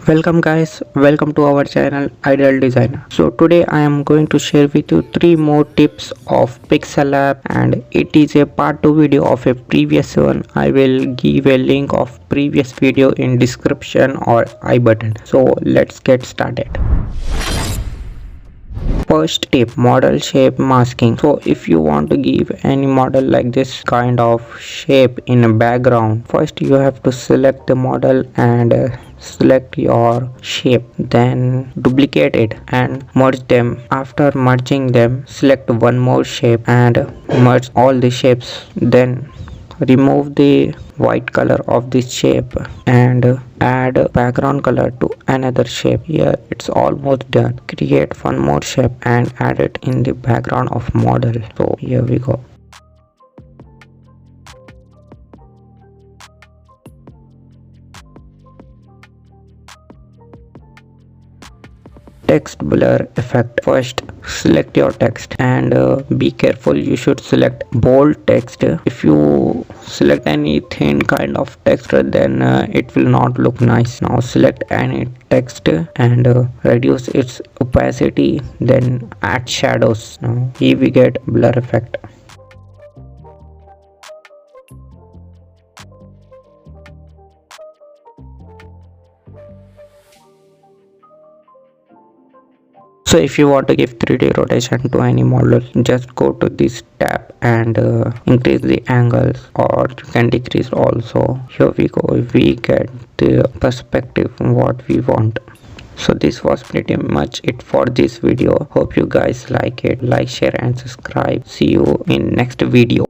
Welcome guys, welcome to our channel Ideal Designer. So today I am going to share with you 3 more tips of Pixellab, and it is a part 2 video of a previous one. I will give a link of previous video in description or I button. So let's get started. First tip, model shape masking. So if you want to give any model like this kind of shape in a background, first you have to select the model and select your shape, then duplicate it and merge them. After merging them, select one more shape and merge all the shapes, then remove the white color of this shape and add background color to another shape. Here it's almost done. Create one more shape and add it in the background of model. So here we go. Text blur effect. First select your text and be careful, you should select bold text. If you select any thin kind of text, then it will not look nice. Now select any text and reduce its opacity, then add shadows. Now here we get blur effect. So if you want to give 3D rotation to any model, just go to this tab and increase the angles, or you can decrease also. Here we go, we get the perspective what we want. So this was pretty much it for this video. Hope you guys like it. Like, share and subscribe. See you in next video.